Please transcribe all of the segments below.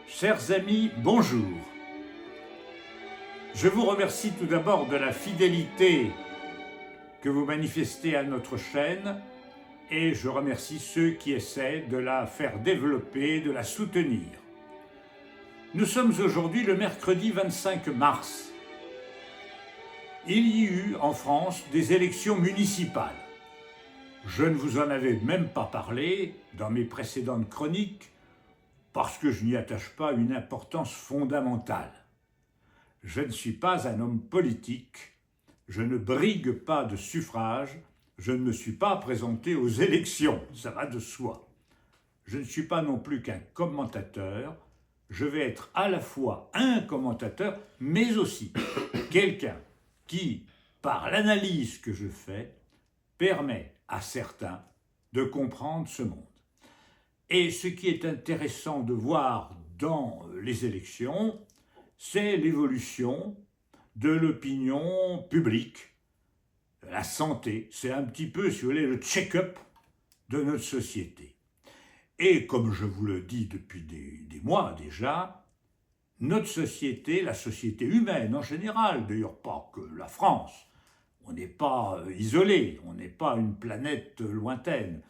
Chers amis, bonjour. Je vous remercie tout d'abord de la fidélité que vous manifestez à notre chaîne et je remercie ceux qui essaient de la faire développer, de la soutenir. Nous sommes aujourd'hui le mercredi 25 mars. Il y a eu en France des élections municipales. Je ne vous en avais même pas parlé dans mes précédentes chroniques parce que je n'y attache pas une importance fondamentale. Je ne suis pas un homme politique, je ne brigue pas de suffrage, je ne me suis pas présenté aux élections, ça va de soi. Je ne suis pas non plus qu'un commentateur, je vais être à la fois un commentateur, mais aussi quelqu'un qui, par l'analyse que je fais, permet à certains de comprendre ce monde. Et ce qui est intéressant de voir dans les élections, c'est l'évolution de l'opinion publique, de la santé. C'est un petit peu, si vous voulez, le check-up de notre société. Et comme je vous le dis depuis des mois déjà, notre société, la société humaine en général, d'ailleurs pas que la France, on n'est pas isolé, on n'est pas une planète lointaine,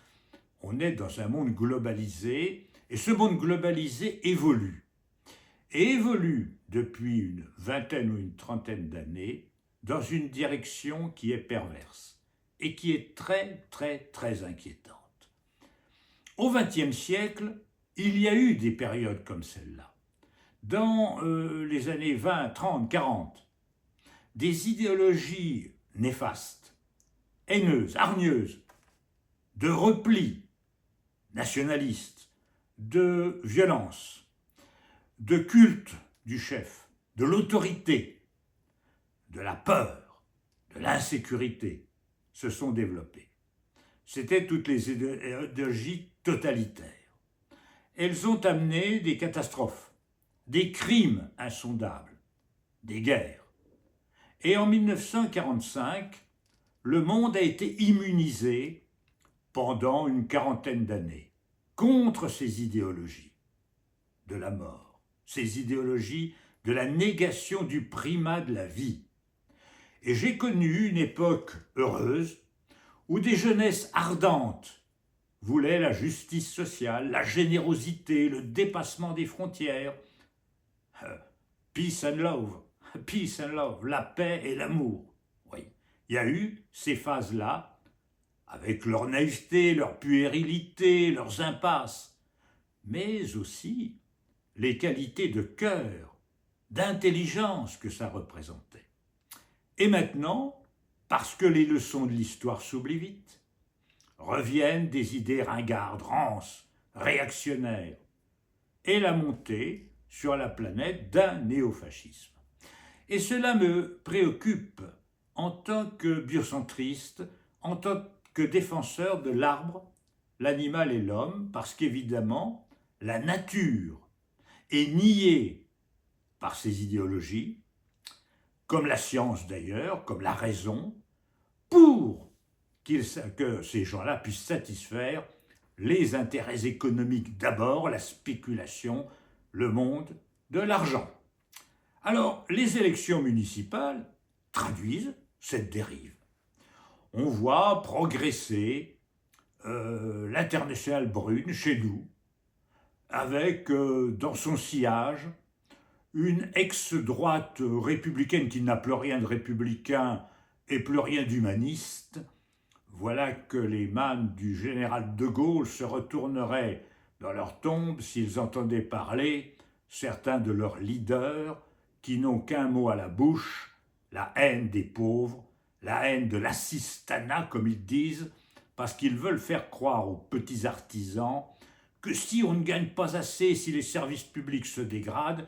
on est dans un monde globalisé, et ce monde globalisé évolue. Et évolue depuis une vingtaine ou une trentaine d'années dans une direction qui est perverse et qui est très, très, très inquiétante. Au XXe siècle, il y a eu des périodes comme celle-là. Dans les années 20, 30, 40, des idéologies néfastes, haineuses, hargneuses, de repli nationaliste, de violence, de culte du chef, de l'autorité, de la peur, de l'insécurité, se sont développées. C'étaient toutes les idéologies totalitaires. Elles ont amené des catastrophes, des crimes insondables, des guerres. Et en 1945, le monde a été immunisé pendant une quarantaine d'années contre ces idéologies de la mort, ces idéologies de la négation du primat de la vie. Et j'ai connu une époque heureuse où des jeunesses ardentes voulaient la justice sociale, la générosité, le dépassement des frontières, peace and love, la paix et l'amour. Oui, il y a eu ces phases-là, avec leur naïveté, leur puérilité, leurs impasses, mais aussi les qualités de cœur, d'intelligence que ça représentait. Et maintenant, parce que les leçons de l'histoire s'oublient vite, reviennent des idées ringardes, rances, réactionnaires, et la montée sur la planète d'un néofascisme. Et cela me préoccupe en tant que biocentriste, en tant que défenseur de l'arbre, l'animal et l'homme, parce qu'évidemment, la nature est niée par ces idéologies, comme la science d'ailleurs, comme la raison, pour que ces gens-là puissent satisfaire les intérêts économiques d'abord, la spéculation, le monde de l'argent. Alors, les élections municipales traduisent cette dérive. On voit progresser l'internationale brune chez nous, avec dans son sillage une ex-droite républicaine qui n'a plus rien de républicain et plus rien d'humaniste. Voilà que les mânes du général de Gaulle se retourneraient dans leur tombe s'ils entendaient parler certains de leurs leaders qui n'ont qu'un mot à la bouche, la haine des pauvres, la haine de l'assistanat, comme ils disent, parce qu'ils veulent faire croire aux petits artisans que si on ne gagne pas assez, si les services publics se dégradent,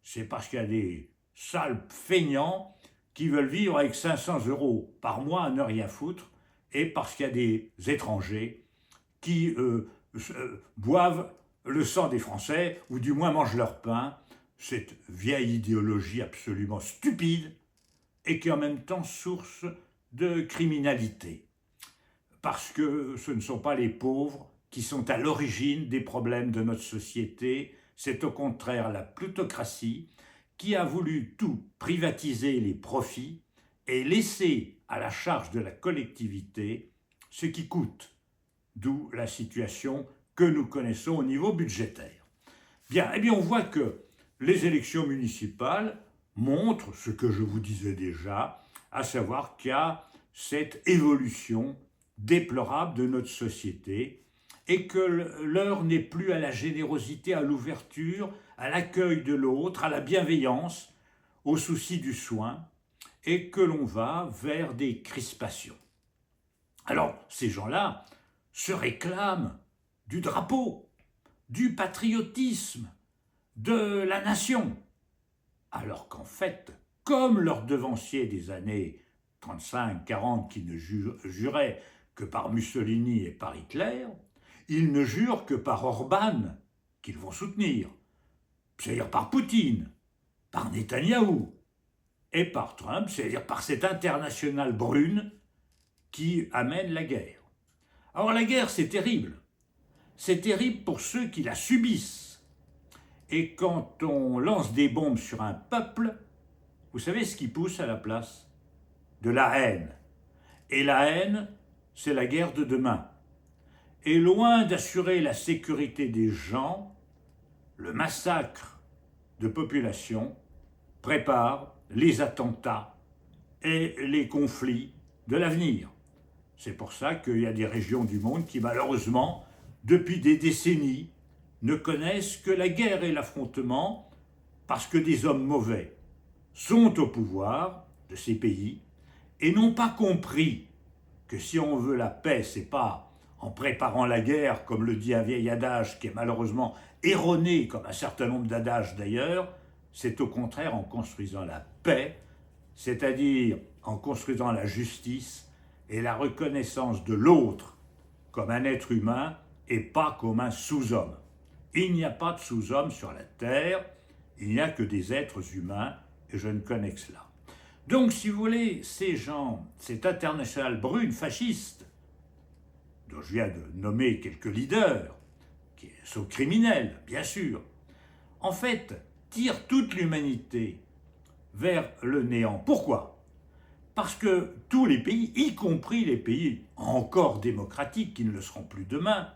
c'est parce qu'il y a des sales feignants qui veulent vivre avec 500 € par mois à ne rien foutre, et parce qu'il y a des étrangers qui boivent le sang des Français, ou du moins mangent leur pain, cette vieille idéologie absolument stupide, et qui est en même temps source de criminalité. Parce que ce ne sont pas les pauvres qui sont à l'origine des problèmes de notre société, c'est au contraire la plutocratie qui a voulu tout privatiser les profits et laisser à la charge de la collectivité ce qui coûte, d'où la situation que nous connaissons au niveau budgétaire. Bien, eh bien on voit que les élections municipales montrent ce que je vous disais déjà, à savoir qu'il y a cette évolution déplorable de notre société et que l'heure n'est plus à la générosité, à l'ouverture, à l'accueil de l'autre, à la bienveillance, au souci du soin, et que l'on va vers des crispations. Alors, ces gens-là se réclament du drapeau, du patriotisme, de la nation, alors qu'en fait, comme leurs devanciers des années 35-40 qui ne juraient que par Mussolini et par Hitler, ils ne jurent que par Orban, qu'ils vont soutenir, c'est-à-dire par Poutine, par Netanyahou, et par Trump, c'est-à-dire par cette internationale brune qui amène la guerre. Alors la guerre, c'est terrible. C'est terrible pour ceux qui la subissent. Et quand on lance des bombes sur un peuple, vous savez ce qui pousse à la place? De la haine. Et la haine, c'est la guerre de demain. Et loin d'assurer la sécurité des gens, le massacre de population prépare les attentats et les conflits de l'avenir. C'est pour ça qu'il y a des régions du monde qui, malheureusement, depuis des décennies, ne connaissent que la guerre et l'affrontement parce que des hommes mauvais sont au pouvoir de ces pays et n'ont pas compris que si on veut la paix, c'est pas en préparant la guerre, comme le dit un vieil adage qui est malheureusement erroné, comme un certain nombre d'adages d'ailleurs, c'est au contraire en construisant la paix, c'est-à-dire en construisant la justice et la reconnaissance de l'autre comme un être humain et pas comme un sous-homme. Il n'y a pas de sous-homme sur la terre, il n'y a que des êtres humains et je ne connais que cela. Donc, si vous voulez, ces gens, cette internationale brune fasciste, dont je viens de nommer quelques leaders, qui sont criminels, bien sûr, en fait, tirent toute l'humanité vers le néant. Pourquoi? Parce que tous les pays, y compris les pays encore démocratiques, qui ne le seront plus demain,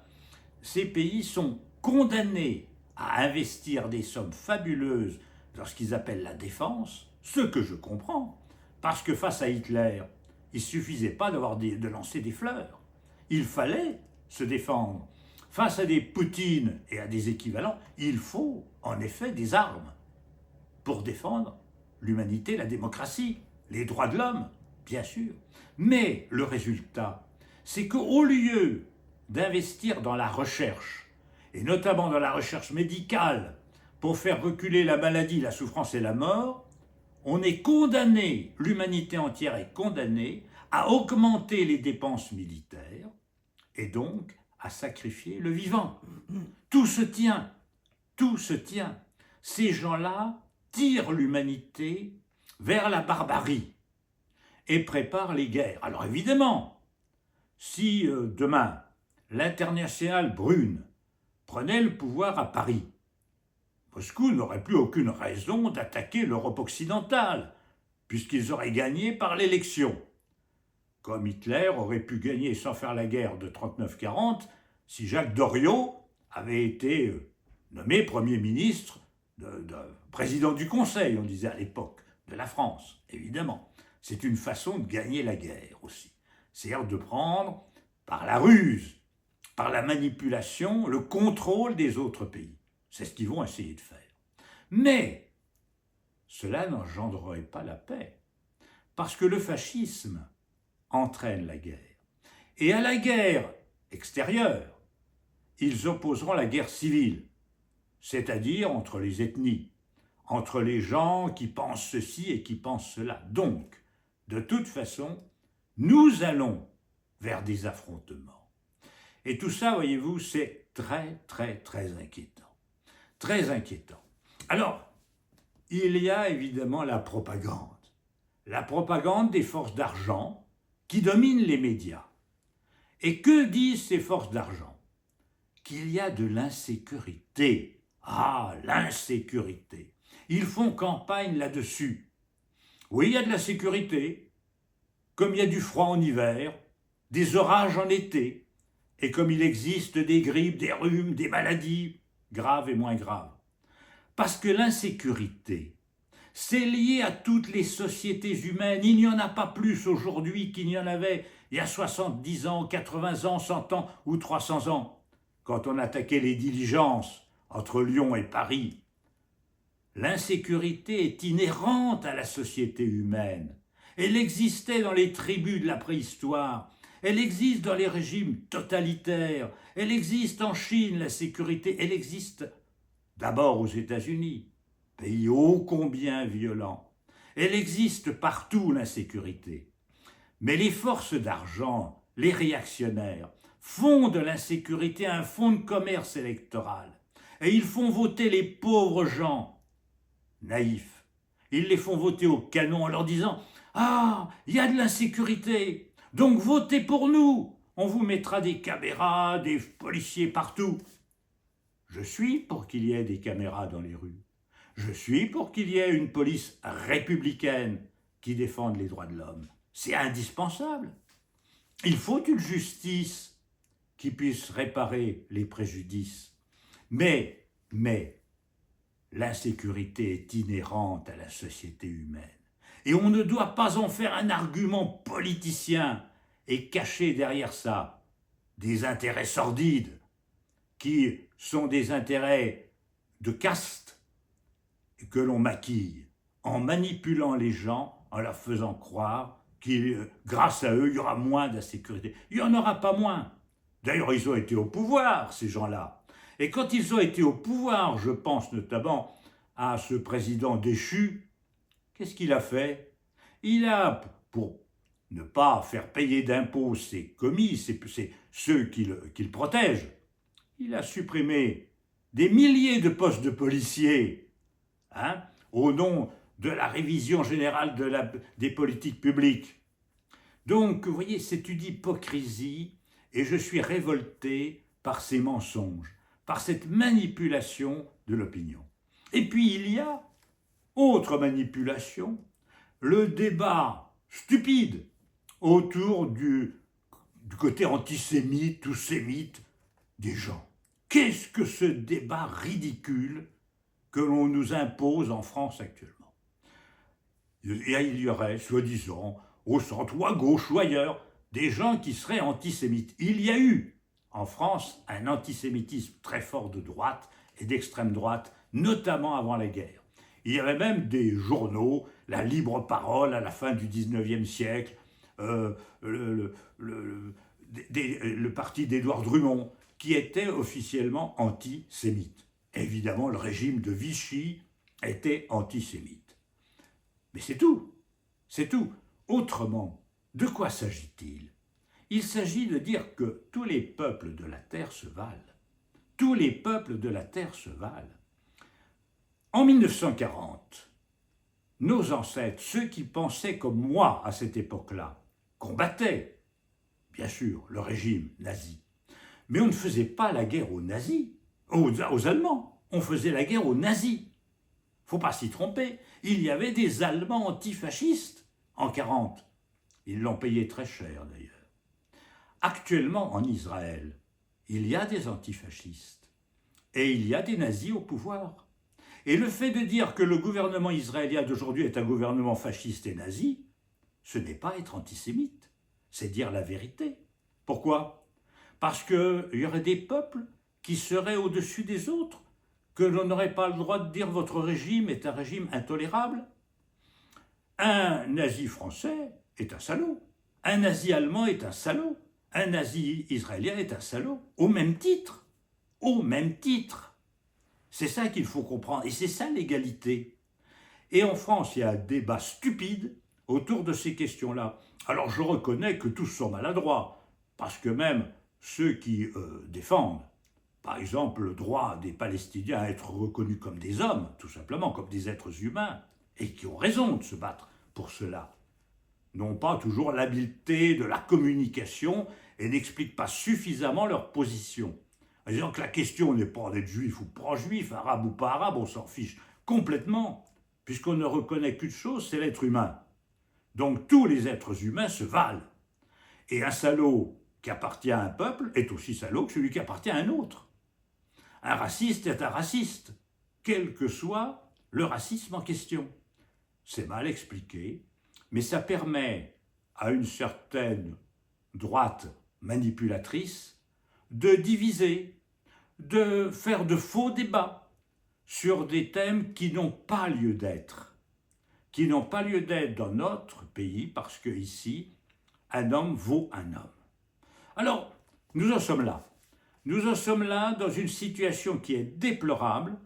ces pays sont condamnés à investir des sommes fabuleuses dans ce qu'ils appellent la défense, ce que je comprends, parce que face à Hitler, il ne suffisait pas de lancer des fleurs. Il fallait se défendre. Face à des Poutine et à des équivalents, il faut en effet des armes pour défendre l'humanité, la démocratie, les droits de l'homme, bien sûr. Mais le résultat, c'est qu'au lieu d'investir dans la recherche, et notamment dans la recherche médicale, pour faire reculer la maladie, la souffrance et la mort, on est condamné, l'humanité entière est condamnée à augmenter les dépenses militaires et donc à sacrifier le vivant. Tout se tient, tout se tient. Ces gens-là tirent l'humanité vers la barbarie et préparent les guerres. Alors évidemment, si demain l'internationale brune prenait le pouvoir à Paris, Moscou n'aurait plus aucune raison d'attaquer l'Europe occidentale, puisqu'ils auraient gagné par l'élection. Comme Hitler aurait pu gagner sans faire la guerre de 39-40 si Jacques Doriot avait été nommé Premier ministre, président du Conseil, on disait à l'époque, de la France, évidemment. C'est une façon de gagner la guerre aussi. C'est-à-dire de prendre, par la ruse, par la manipulation, le contrôle des autres pays. C'est ce qu'ils vont essayer de faire. Mais cela n'engendrerait pas la paix, parce que le fascisme entraîne la guerre. Et à la guerre extérieure, ils opposeront la guerre civile, c'est-à-dire entre les ethnies, entre les gens qui pensent ceci et qui pensent cela. Donc, de toute façon, nous allons vers des affrontements. Et tout ça, voyez-vous, c'est très, très, très inquiétant. Très inquiétant. Alors, il y a évidemment la propagande des forces d'argent qui dominent les médias. Et que disent ces forces d'argent? Qu'il y a de l'insécurité. Ah, l'insécurité. Ils font campagne là-dessus. Oui, il y a de la sécurité, comme il y a du froid en hiver, des orages en été, et comme il existe des grippes, des rhumes, des maladies, graves et moins graves. Parce que l'insécurité, c'est lié à toutes les sociétés humaines. Il n'y en a pas plus aujourd'hui qu'il n'y en avait il y a 70 ans, 80 ans, 100 ans ou 300 ans, quand on attaquait les diligences entre Lyon et Paris. L'insécurité est inhérente à la société humaine. Elle existait dans les tribus de la préhistoire. Elle existe dans les régimes totalitaires. Elle existe en Chine, la sécurité. Elle existe d'abord aux États-Unis, pays ô combien violent. Elle existe partout, l'insécurité. Mais les forces d'argent, les réactionnaires, font de l'insécurité un fonds de commerce électoral. Et ils font voter les pauvres gens naïfs. Ils les font voter au canon en leur disant « Ah, il y a de l'insécurité, donc votez pour nous, on vous mettra des caméras, des policiers partout. » Je suis pour qu'il y ait des caméras dans les rues. Je suis pour qu'il y ait une police républicaine qui défende les droits de l'homme. C'est indispensable. Il faut une justice qui puisse réparer les préjudices. Mais, l'insécurité est inhérente à la société humaine. Et on ne doit pas en faire un argument politicien et cacher derrière ça des intérêts sordides qui sont des intérêts de caste que l'on maquille en manipulant les gens, en leur faisant croire que grâce à eux, il y aura moins d'insécurité. Il n'y en aura pas moins. D'ailleurs, ils ont été au pouvoir, ces gens-là. Et quand ils ont été au pouvoir, je pense notamment à ce président déchu, qu'est-ce qu'il a fait? Il a, pour ne pas faire payer d'impôts ses commis, ceux qui le protègent, il a supprimé des milliers de postes de policiers, au nom de la révision générale des politiques publiques. Donc, vous voyez, c'est une hypocrisie, et je suis révolté par ces mensonges, par cette manipulation de l'opinion. Et puis il y a, autre manipulation, le débat stupide autour du côté antisémite ou sémite des gens. Qu'est-ce que ce débat ridicule que l'on nous impose en France actuellement? Et il y aurait, soi-disant, au centre ou à gauche ou ailleurs, des gens qui seraient antisémites. Il y a eu en France un antisémitisme très fort de droite et d'extrême droite, notamment avant la guerre. Il y avait même des journaux, la libre parole à la fin du 19e siècle, le parti d'Édouard Drummond, qui était officiellement antisémite. Évidemment, le régime de Vichy était antisémite. Mais c'est tout, c'est tout. Autrement, de quoi s'agit-il? Il s'agit de dire que tous les peuples de la terre se valent. Tous les peuples de la terre se valent. En 1940, nos ancêtres, ceux qui pensaient comme moi à cette époque-là, combattaient, bien sûr, le régime nazi. Mais on ne faisait pas la guerre aux nazis, aux Allemands. On faisait la guerre aux nazis. Faut pas s'y tromper. Il y avait des Allemands antifascistes en 1940. Ils l'ont payé très cher d'ailleurs. Actuellement en Israël, il y a des antifascistes et il y a des nazis au pouvoir. Et le fait de dire que le gouvernement israélien d'aujourd'hui est un gouvernement fasciste et nazi, ce n'est pas être antisémite, c'est dire la vérité. Pourquoi? Parce qu'il y aurait des peuples qui seraient au-dessus des autres, que l'on n'aurait pas le droit de dire votre régime est un régime intolérable. Un nazi français est un salaud, un nazi allemand est un salaud, un nazi israélien est un salaud, au même titre, au même titre. C'est ça qu'il faut comprendre, et c'est ça l'égalité. Et en France, il y a un débat stupide autour de ces questions-là. Alors je reconnais que tous sont maladroits, parce que même ceux qui défendent, par exemple, le droit des Palestiniens à être reconnus comme des hommes, tout simplement, comme des êtres humains, et qui ont raison de se battre pour cela, n'ont pas toujours l'habileté de la communication et n'expliquent pas suffisamment leur position. en disant que la question n'est pas d'être juif ou pro-juif, arabe ou pas arabe, on s'en fiche complètement, puisqu'on ne reconnaît qu'une chose, c'est l'être humain. Donc tous les êtres humains se valent. Et un salaud qui appartient à un peuple est aussi salaud que celui qui appartient à un autre. Un raciste est un raciste, quel que soit le racisme en question. C'est mal expliqué, mais ça permet à une certaine droite manipulatrice de diviser, de faire de faux débats sur des thèmes qui n'ont pas lieu d'être. Qui n'ont pas lieu d'être dans notre pays parce que ici, un homme vaut un homme. Alors, nous en sommes là. Nous en sommes là dans une situation qui est déplorable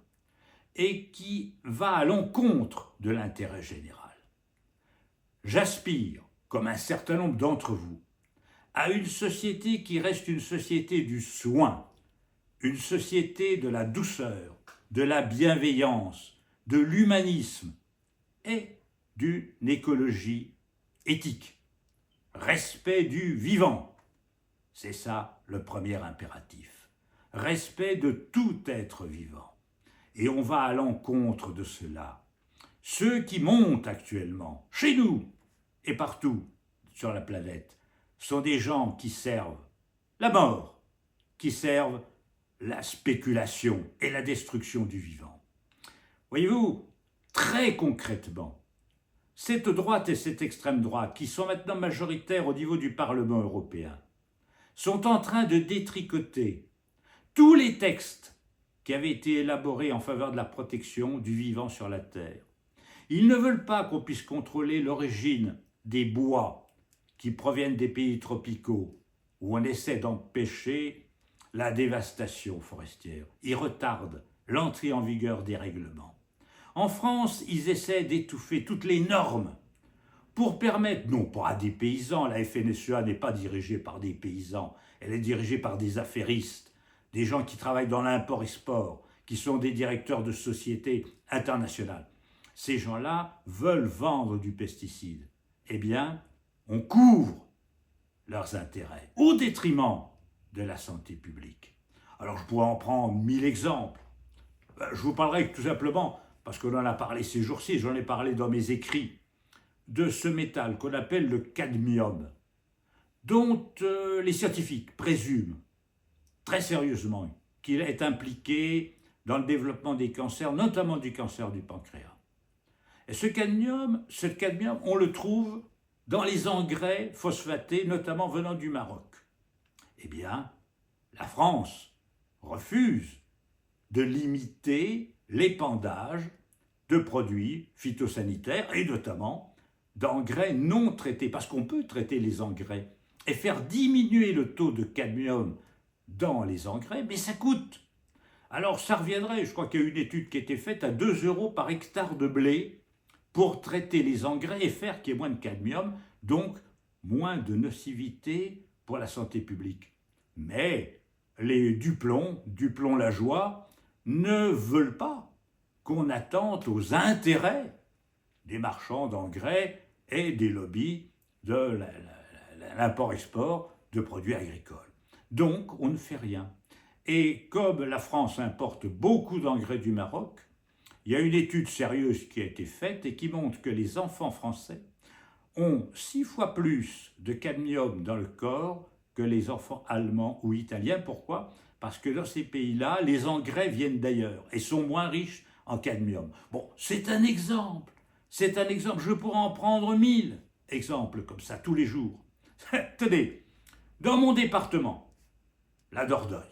et qui va à l'encontre de l'intérêt général. J'aspire, comme un certain nombre d'entre vous, à une société qui reste une société du soin, une société de la douceur, de la bienveillance, de l'humanisme et d'une écologie éthique. Respect du vivant, c'est ça le premier impératif. Respect de tout être vivant. Et on va à l'encontre de cela. Ceux qui montent actuellement, chez nous et partout sur la planète, sont des gens qui servent la mort, qui servent la spéculation et la destruction du vivant. Voyez-vous, très concrètement, cette droite et cette extrême droite, qui sont maintenant majoritaires au niveau du Parlement européen, sont en train de détricoter tous les textes qui avaient été élaborés en faveur de la protection du vivant sur la Terre. Ils ne veulent pas qu'on puisse contrôler l'origine des bois qui proviennent des pays tropicaux, où on essaie d'empêcher la dévastation forestière. Ils retardent l'entrée en vigueur des règlements. En France, ils essaient d'étouffer toutes les normes pour permettre, non pas à des paysans, la FNSEA n'est pas dirigée par des paysans, elle est dirigée par des affairistes, des gens qui travaillent dans l'import-export, qui sont des directeurs de sociétés internationales. Ces gens-là veulent vendre du pesticide. Eh bien, on couvre leurs intérêts au détriment de la santé publique. Alors je pourrais en prendre 1000 exemples. Je vous parlerai tout simplement, parce qu'on en a parlé ces jours-ci, j'en ai parlé dans mes écrits, de ce métal qu'on appelle le cadmium, dont les scientifiques présument très sérieusement qu'il est impliqué dans le développement des cancers, notamment du cancer du pancréas. Et ce cadmium, on le trouve dans les engrais phosphatés, notamment venant du Maroc. Eh bien, la France refuse de limiter l'épandage de produits phytosanitaires et notamment d'engrais non traités, parce qu'on peut traiter les engrais et faire diminuer le taux de cadmium dans les engrais, mais ça coûte. Alors ça reviendrait, je crois qu'il y a une étude qui a été faite à 2 € par hectare de blé pour traiter les engrais et faire qu'il y ait moins de cadmium, donc moins de nocivité pour la santé publique. Mais les Duplon Lajoie, ne veulent pas qu'on attente aux intérêts des marchands d'engrais et des lobbies de l'import-export de produits agricoles. Donc, on ne fait rien. Et comme la France importe beaucoup d'engrais du Maroc, il y a une étude sérieuse qui a été faite et qui montre que les enfants français ont 6 fois plus de cadmium dans le corps que les enfants allemands ou italiens. Pourquoi ? Parce que dans ces pays-là, les engrais viennent d'ailleurs et sont moins riches en cadmium. Bon, c'est un exemple. C'est un exemple. Je pourrais en prendre 1000 exemples comme ça tous les jours. Tenez, dans mon département, la Dordogne,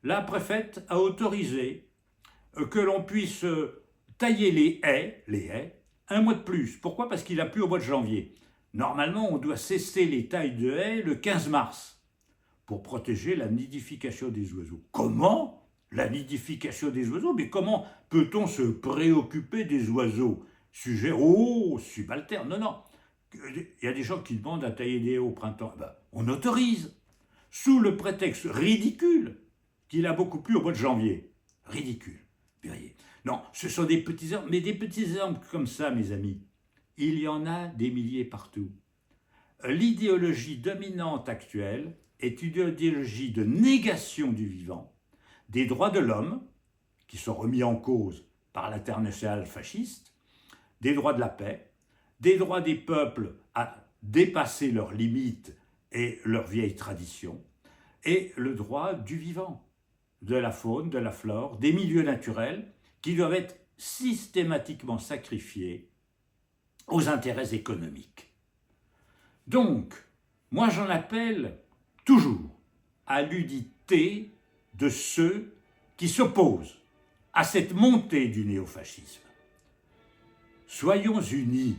la préfète a autorisé que l'on puisse tailler les haies, un mois de plus. Pourquoi ? Parce qu'il a plu au mois de janvier. Normalement, on doit cesser les tailles de haies le 15 mars pour protéger la nidification des oiseaux. Comment ? La nidification des oiseaux ? Mais comment peut-on se préoccuper des oiseaux ? Sujet, subalterne. Non. Il y a des gens qui demandent à tailler des haies au printemps. On autorise, sous le prétexte ridicule qu'il a beaucoup plu au mois de janvier. Ridicule. Voyez. Non, ce sont des petits exemples, mais des petits exemples comme ça, mes amis, il y en a des milliers partout. L'idéologie dominante actuelle, est une idéologie de négation du vivant, des droits de l'homme, qui sont remis en cause par l'internationale fasciste, des droits de la paix, des droits des peuples à dépasser leurs limites et leurs vieilles traditions, et le droit du vivant, de la faune, de la flore, des milieux naturels qui doivent être systématiquement sacrifiés aux intérêts économiques. Donc, moi j'en appelle toujours à l'unité de ceux qui s'opposent à cette montée du néofascisme. Soyons unis,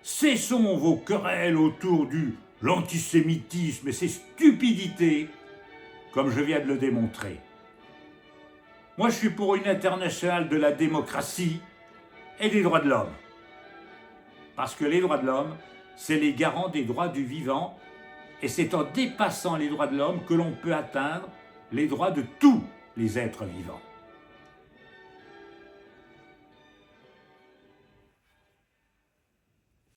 cessons vos querelles autour de l'antisémitisme et ses stupidités, comme je viens de le démontrer. Moi je suis pour une internationale de la démocratie et des droits de l'homme. Parce que les droits de l'homme, c'est les garants des droits du vivant, et c'est en dépassant les droits de l'homme que l'on peut atteindre les droits de tous les êtres vivants.